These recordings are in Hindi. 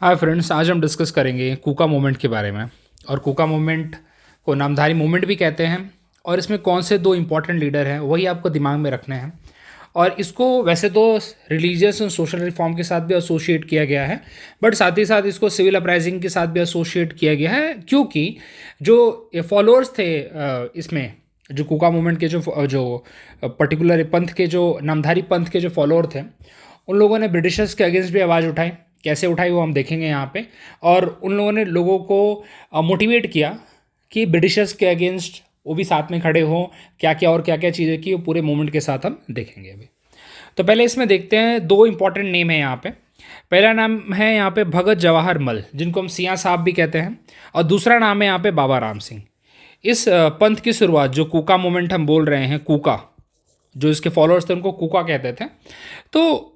हाय फ्रेंड्स, आज हम डिस्कस करेंगे कूका मूवमेंट के बारे में। और कूका मूवमेंट को नामधारी मूवमेंट भी कहते हैं। और इसमें कौन से दो इम्पॉर्टेंट लीडर हैं वही आपको दिमाग में रखने हैं। और इसको वैसे तो रिलीजियस और सोशल रिफॉर्म के साथ भी एसोसिएट किया गया है, बट साथ ही साथ इसको सिविल अपराइजिंग के साथ भी एसोसिएट किया गया है, क्योंकि जो फॉलोअर्स थे इसमें, जो कूका मूवमेंट के जो पर्टिकुलर पंथ के जो नामधारी पंथ के जो फॉलोअर थे, उन लोगों ने ब्रिटिशर्स के अगेंस्ट भी आवाज़ उठाई। कैसे उठाई वो हम देखेंगे यहाँ पे। और उन लोगों ने लोगों को मोटिवेट किया कि ब्रिटिशर्स के अगेंस्ट वो भी साथ में खड़े हों। क्या क्या और क्या क्या चीज़ें की वो पूरे मूवमेंट के साथ हम देखेंगे अभी। तो पहले इसमें देखते हैं, दो इंपॉर्टेंट नेम है यहाँ पे। पहला नाम है यहाँ पे भगत जवाहर मल, जिनको हम सियां साहब भी कहते हैं। और दूसरा नाम है यहाँ पे बाबा राम सिंह। इस पंथ की शुरुआत, जो कूका मूवमेंट हम बोल रहे हैं, कूका, जो इसके फॉलोअर्स थे उनको कूका कहते थे। तो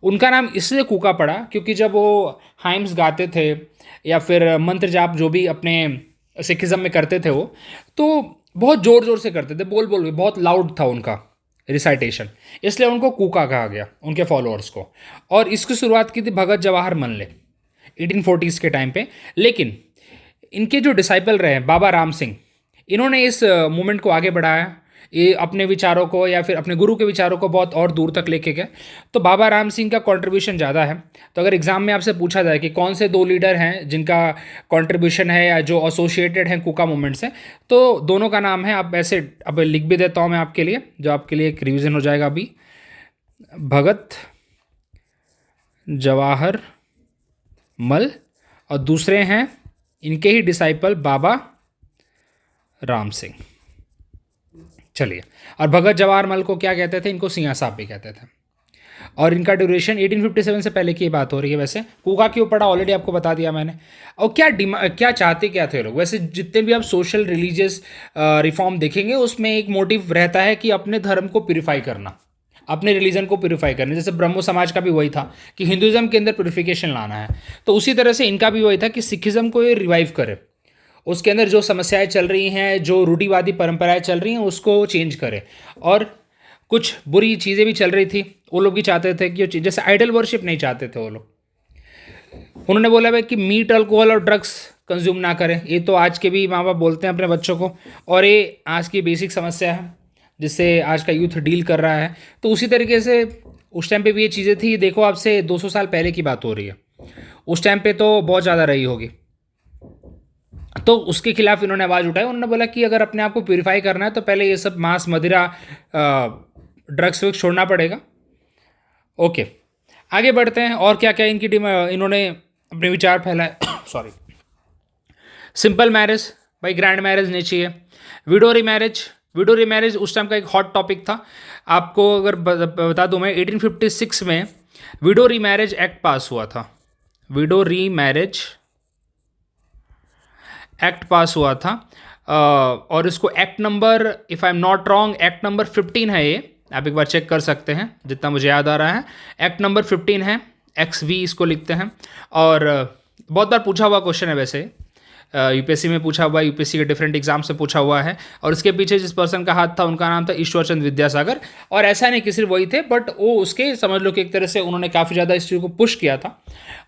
उनका नाम इसलिए कूका पड़ा क्योंकि जब वो हाइम्स गाते थे या फिर मंत्र जाप जो भी अपने सिखिज़म में करते थे, वो तो बहुत ज़ोर ज़ोर से करते थे, बोल बोल के, बहुत लाउड था उनका रिसाइटेशन, इसलिए उनको कूका कहा गया, उनके फॉलोअर्स को। और इसकी शुरुआत की थी भगत जवाहर मल ने 1840s के टाइम पे। लेकिन इनके जो डिसाइपल रहे बाबा राम सिंह, इन्होंने इस मूवमेंट को आगे बढ़ाया। ये अपने विचारों को या फिर अपने गुरु के विचारों को बहुत और दूर तक लेके गए। तो बाबा राम सिंह का कंट्रीब्यूशन ज़्यादा है। तो अगर एग्जाम में आपसे पूछा जाए कि कौन से दो लीडर हैं जिनका कंट्रीब्यूशन है या जो एसोसिएटेड हैं कुका मूवमेंट से, तो दोनों का नाम है। आप ऐसे अब लिख भी देता हूँ मैं आपके लिए, जो आपके लिए एक रिविज़न हो जाएगा अभी। भगत जवाहर मल, और दूसरे हैं इनके ही डिसाइपल बाबा राम सिंह। चलिए, और भगत जवाहर मल को क्या कहते थे? इनको सियां साहब भी कहते थे। और इनका ड्यूरेशन 1857 से पहले की बात हो रही है। वैसे कूका क्यों पड़ा ऑलरेडी आपको बता दिया मैंने। और क्या चाहते क्या थे लोग? वैसे जितने भी आप सोशल रिलीजियस रिफॉर्म देखेंगे, उसमें एक मोटिव रहता है कि अपने धर्म को प्यूरिफाई करना, अपने रिलीजन को प्यूरिफाई करना। जैसे ब्रह्मो समाज का भी वही था कि हिंदुज़म के अंदर प्यूरिफिकेशन लाना है, तो उसी तरह से इनका भी वही था कि सिखिज़म को ये रिवाइव करे, उसके अंदर जो समस्याएं चल रही हैं, जो रूढ़िवादी परंपराएं चल रही हैं, उसको चेंज करे। और कुछ बुरी चीज़ें भी चल रही थी, वो लोग भी चाहते थे कि जैसे आइडल वर्शिप नहीं चाहते थे वो लोग। उन्होंने बोला भाई कि मीट, अल्कोहल और ड्रग्स कंज्यूम ना करें। ये तो आज के भी माँ बाप बोलते हैं अपने बच्चों को, और ये आज की बेसिक समस्या है जिससे आज का यूथ डील कर रहा है। तो उसी तरीके से उस टाइम पे भी ये चीज़ें थी। देखो, आपसे 200 साल पहले की बात हो रही है, उस टाइम पे तो बहुत ज़्यादा रही होगी। तो उसके खिलाफ इन्होंने आवाज़ उठाई। उन्होंने बोला कि अगर अपने आप को प्यूरिफाई करना है तो पहले ये सब मांस, मदिरा, ड्रग्स वग्स छोड़ना पड़ेगा। ओके, आगे बढ़ते हैं। और क्या क्या इन्होंने अपने विचार फैलाए। सॉरी। सिंपल मैरिज, भाई ग्रैंड मैरिज नहीं चाहिए। विडोरी मैरिज, विडोरी मैरिज उस टाइम का एक हॉट टॉपिक था। आपको अगर बता दूं मैं, 1856 में विडोरी मैरिज एक्ट पास हुआ था। विडोरी मैरिज एक्ट पास हुआ था। और इसको act number, if I am not wrong, act number 15 है ये। आप एक बार चेक कर सकते हैं, जितना मुझे याद आ रहा है एक्ट नंबर 15 है। XV इसको लिखते हैं। और बहुत बार पूछा हुआ क्वेश्चन है वैसे, यूपीएससी में पूछा हुआ है, यूपीएससी के डिफरेंट एग्जाम से पूछा हुआ है। और इसके पीछे जिस पर्सन का हाथ था उनका नाम था ईश्वरचंद विद्यासागर। और ऐसा नहीं कि सिर्फ वही थे, बट वो उसके समझ लो कि एक तरह से उन्होंने काफ़ी ज़्यादा इस चीज़ को पुश किया था।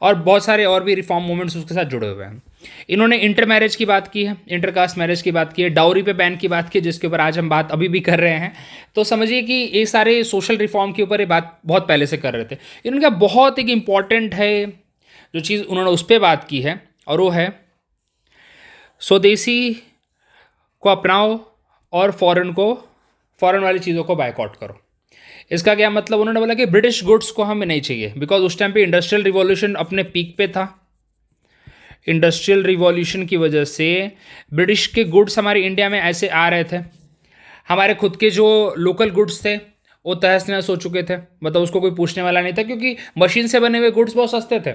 और बहुत सारे और भी रिफॉर्म मूवमेंट्स उसके साथ जुड़े हुए हैं। इन्होंने इंटर मैरिज की बात की है, इंटरकास्ट मैरिज की बात की है, डाउरी पे बैन की बात की, जिसके ऊपर आज हम बात अभी भी कर रहे हैं। तो समझिए कि ये सारे सोशल रिफॉर्म के ऊपर ये बात बहुत पहले से कर रहे थे। इनका बहुत एक इम्पॉर्टेंट है जो चीज़ उन्होंने उस पर बात की है, और वो है स्वदेशी को अपनाओ और फॉरेन वाली चीज़ों को बायकॉट करो। इसका क्या मतलब? उन्होंने बोला कि ब्रिटिश गुड्स को हमें नहीं चाहिए, बिकॉज उस टाइम पे इंडस्ट्रियल रिवॉल्यूशन अपने पीक पे था। इंडस्ट्रियल रिवॉल्यूशन की वजह से ब्रिटिश के गुड्स हमारे इंडिया में ऐसे आ रहे थे। हमारे खुद के जो लोकल गुड्स थे वो तहस नहस हो चुके थे, मतलब उसको कोई पूछने वाला नहीं था, क्योंकि मशीन से बने हुए गुड्स बहुत सस्ते थे।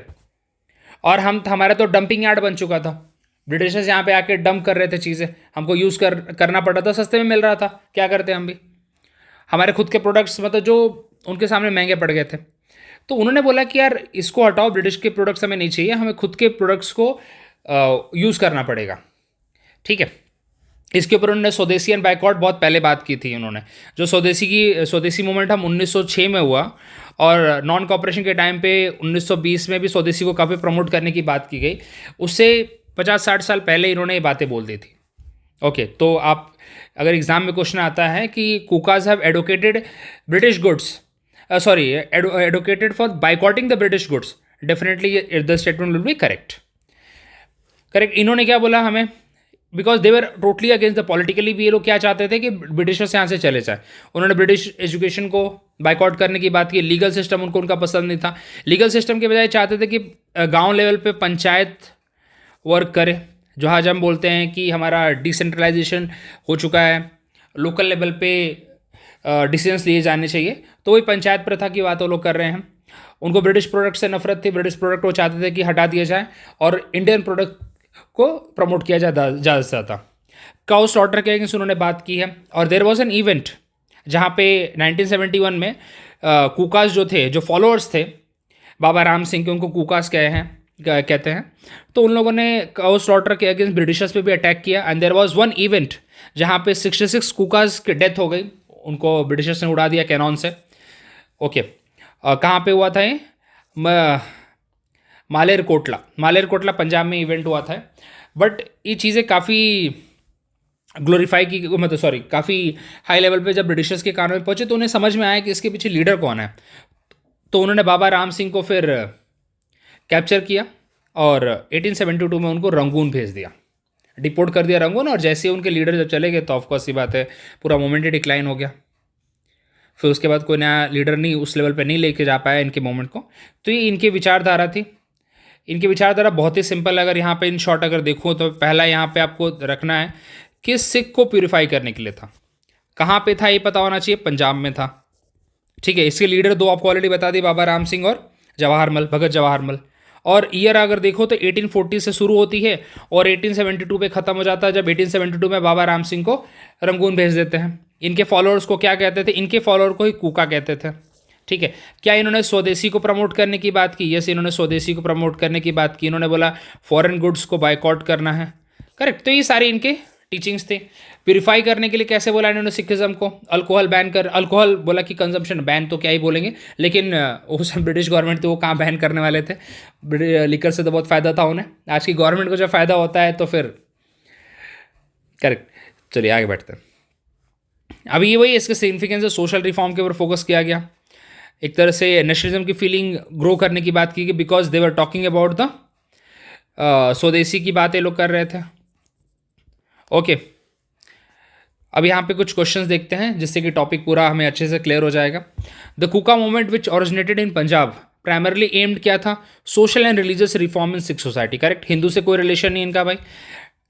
और हमारा तो डंपिंग यार्ड बन चुका था। ब्रिटिशर्स यहाँ पे आके डंप कर रहे थे चीज़ें, हमको यूज़ करना पड़ा था, सस्ते में मिल रहा था, क्या करते हम भी। हमारे खुद के प्रोडक्ट्स मतलब जो उनके सामने महंगे पड़ गए थे। तो उन्होंने बोला कि यार इसको हटाओ, ब्रिटिश के प्रोडक्ट्स हमें नहीं चाहिए, हमें खुद के प्रोडक्ट्स को यूज़ करना पड़ेगा। ठीक है, इसके ऊपर उन्होंने स्वदेशी एंड बाइकॉट बहुत पहले बात की थी उन्होंने। जो स्वदेशी मूवमेंट हम 1906 में हुआ, और नॉन कॉपरेशन के टाइम पे 1920 में भी स्वदेशी को काफ़ी प्रमोट करने की बात की गई। उससे 50-60 साल पहले इन्होंने ये बातें बोल दी थी। ओके, तो आप अगर एग्जाम में क्वेश्चन आता है कि Kukas have advocated British goods, sorry advocated for boycotting the British goods, definitely the statement will be correct. Correct, इन्होंने क्या बोला हमें, because they were totally against the politically भी, ये लोग क्या चाहते थे कि ब्रिटिशर्स यहाँ से चले जाए। उन्होंने ब्रिटिश एजुकेशन को बाइकआउट करने की बात की। लीगल सिस्टम उनका पसंद नहीं था। लीगल सिस्टम के बजाय चाहते थे कि गांव लेवल पे पंचायत वर्क करे, जो आज हम बोलते हैं कि हमारा डिसेंट्रलाइजेशन हो चुका है, लोकल लेवल पे डिसीजंस लिए जाने चाहिए। तो वही पंचायत प्रथा की बात वो लोग कर रहे हैं। उनको ब्रिटिश प्रोडक्ट से नफरत थी। ब्रिटिश प्रोडक्ट वो चाहते थे कि हटा दिया जाए और इंडियन प्रोडक्ट को प्रमोट किया ज़्यादा से ज़्यादा। काउ स्लॉटर के अगेंस्ट उन्होंने बात की है। और देयर वॉज एन इवेंट जहाँ पे 1971 में कुकास जो थे, जो फॉलोअर्स थे बाबा राम सिंह के, उनको कुकास कहते हैं, तो उन लोगों ने काउ स्लॉटर के अगेंस्ट ब्रिटिशर्स पे भी अटैक किया। And there was one event जहाँ पे 66 कुकास की डेथ हो गई, उनको ब्रिटिशर्स ने उड़ा दिया कैनॉन से। ओके, कहाँ पे हुआ था ये? मालेरकोटला पंजाब में इवेंट हुआ था। बट ये चीज़ें काफ़ी ग्लोरीफाई की, मतलब सॉरी, काफ़ी हाई लेवल पे जब ब्रिटिशर्स के कान में पहुँचे तो उन्हें समझ में आया कि इसके पीछे लीडर कौन है। तो उन्होंने बाबा राम सिंह को फिर कैप्चर किया और 1872 में उनको रंगून भेज दिया, डिपोर्ट कर दिया रंगून। और जैसे उनके लीडर जब चले गए तो ऑफकोर्स ये बात है, पूरा मोमेंट ही डिक्लाइन हो गया। फिर उसके बाद कोई नया लीडर नहीं उस लेवल पे नहीं लेके जा पाया इनके मोमेंट को। तो ये इनकी विचारधारा थी। इनकी विचारधारा बहुत ही सिंपल है। अगर यहाँ पे इन शॉर्ट अगर देखूँ तो पहला यहाँ पे आपको रखना है कि सिख को प्यूरिफाई करने के लिए था। कहाँ पे था ये पता होना चाहिए, पंजाब में था। ठीक है, इसके लीडर दो आपको ऑलरेडी बता दिए, बाबा राम सिंह और भगत जवाहरमल। और ईयर अगर देखो तो 1840 से शुरू होती है और 1872 पे ख़त्म हो जाता है, जब 1872 में बाबा राम सिंह को रंगून भेज देते हैं। इनके फॉलोअर्स को क्या कहते थे? इनके फॉलोअर को ही कूका कहते थे। ठीक है, क्या इन्होंने स्वदेशी को प्रमोट करने की बात की? यस, इन्होंने स्वदेशी को प्रमोट करने की बात की। इन्होंने बोला फॉरेन गुड्स को बाइकआउट करना है। करेक्ट, तो ये सारी इनके टीचिंग्स थे। प्यूरिफाई करने के लिए कैसे बोला इन्होंने सिखिज्म को? अल्कोहल बैन कर, अल्कोहल बोला कि कंजम्पशन बैन तो क्या ही बोलेंगे, लेकिन उस ब्रिटिश गवर्नमेंट थी वो कहाँ बैन करने वाले थे। लिकर से तो बहुत फ़ायदा था उन्हें। आज की गवर्नमेंट को जब फ़ायदा होता है तो फिर करेक्ट। चलिए आगे बढ़ते हैं। अभी ये वही इसके सिग्निफिकेंस है, सोशल रिफॉर्म के ऊपर फोकस किया गया। एक तरह से नेशनलिज्म की फीलिंग ग्रो करने की बात की गई, because they were talking about the स्वदेशी की बातें लोग कर रहे थे। ओके, अब यहाँ पे कुछ क्वेश्चंस देखते हैं जिससे कि टॉपिक पूरा हमें अच्छे से क्लियर हो जाएगा। The Kuka movement which originated in Punjab primarily aimed क्या था? Social and religious reform in Sikh society. Correct, Hindu से कोई रिलेशन नहीं इनका भाई।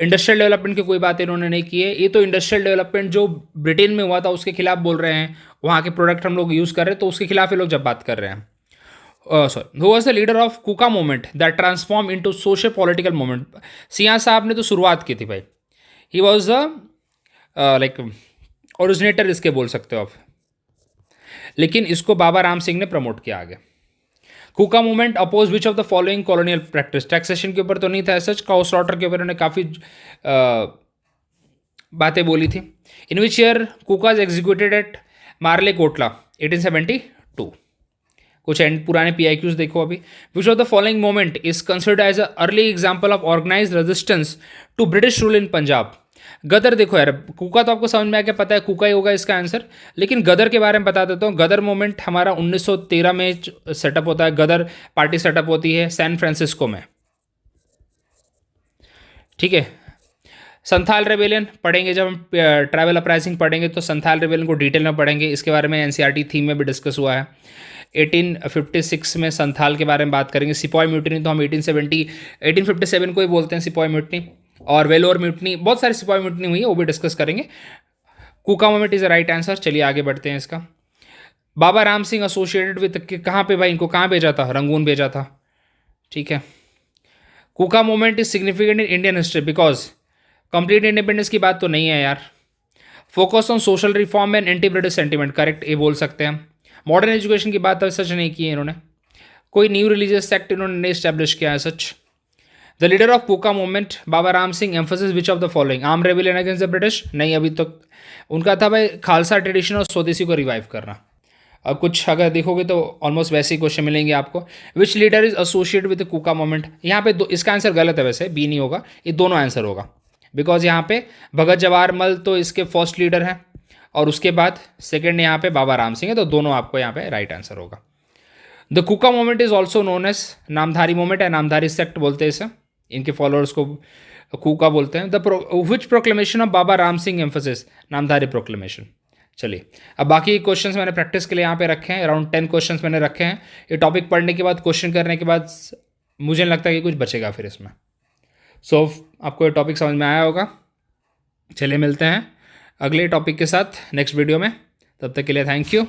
इंडस्ट्रियल डेवलपमेंट की कोई बात इन्होंने नहीं की है। ये तो इंडस्ट्रियल डेवलपमेंट जो ब्रिटेन में हुआ था उसके खिलाफ बोल रहे हैं, वहाँ के प्रोडक्ट हम लोग यूज़ कर रहे हैं तो उसके खिलाफ ये लोग जब बात कर रहे हैं। Sorry, who was the leader of Kuka movement that transform into social political movement? सियाह साहब ने तो शुरुआत की थी भाई। He was the like originator इसके बोल सकते हो आप, लेकिन इसको बाबा राम सिंह ने प्रमोट किया आगे। Kuka movement oppose which of the following colonial practice? Taxation के ऊपर तो नहीं था, सच काउ स्लॉटर के ऊपर उन्होंने काफ़ी बातें बोली थी। In which year Kukas executed at Malerkotla? 1872। कुछ पुराने PIQs देखो अभी। Which of the following moment is considered as a early example of organize resistance to British rule in Punjab? Ghadar देखो यार, कुका तो आपको समझ में आ गया, पता है कुका ही होगा इसका आंसर, लेकिन गदर के बारे में बता देता हूँ। गदर मूवमेंट हमारा 1913 में सेटअप होता है। गदर पार्टी सेटअप होती है सैन फ्रांसिस्को में। ठीक है, संथाल रेबेलियन पढ़ेंगे जब हम ट्राइबल अपराइजिंग पढ़ेंगे तो संथाल रेबेलियन को डिटेल में पढ़ेंगे। इसके बारे में NCERT थीम में भी डिस्कस हुआ है। 1856 में संथाल के बारे में बात करेंगे। सिपॉय म्यूटनी तो हम 1857 को ही बोलते हैं सिपॉय म्यूटनी, और वेलोर म्यूटनी, बहुत सारी सिपॉय म्यूटनी हुई है, वो भी डिस्कस करेंगे। Kuka movement is the right answer. चलिए आगे बढ़ते हैं इसका। बाबा राम सिंह एसोसिएटेड विद, कहाँ पे भाई इनको कहाँ भेजा था? रंगून भेजा था। ठीक है, Kuka movement is significant in Indian history because complete independence की बात तो नहीं है यार। Focus on social reform and anti British sentiment, correct, ये बोल सकते हैं। मॉडर्न एजुकेशन की बात तो सच नहीं की है इन्होंने। कोई न्यू रिलीजियस सेक्ट इन्होंने नहीं इस्टेब्लिश किया है सच। The leader of Kuka movement Baba Ram Singh emphasis which of the following, arm rebellion against the British, नहीं अभी तक उनका था भाई खालसा ट्रेडिशन और स्वदेशी को रिवाइव करना। अब कुछ अगर देखोगे तो ऑलमोस्ट वैसे ही क्वेश्चन मिलेंगे आपको। Which leader is associated with the Kuka movement, यहाँ पे इसका आंसर गलत है, वैसे बी नहीं होगा, ये दोनों आंसर होगा, बिकॉज यहाँ पे भगत जवाहर मल तो इसके फर्स्ट लीडर हैं और उसके बाद सेकेंड यहाँ पे बाबा राम सिंह है, तो दोनों आपको यहाँ पे राइट आंसर होगा। The Kuka movement is also known as Namdhari movement है, नामधारी सेक्ट बोलते हैं इसे, इनके फॉलोअर्स को कुका बोलते हैं। The which proclamation of Baba Ram Singh emphasis, Namdhari proclamation. चलिए अब बाकी क्वेश्चंस मैंने प्रैक्टिस के लिए यहाँ पे रखे हैं, अराउंड 10 क्वेश्चंस मैंने रखे हैं। ये टॉपिक पढ़ने के बाद क्वेश्चन करने के बाद मुझे नहीं लगता कि कुछ बचेगा फिर इसमें। सो आपको ये टॉपिक समझ में आया होगा। चलिए मिलते हैं अगले टॉपिक के साथ नेक्स्ट वीडियो में, तब तक के लिए थैंक यू।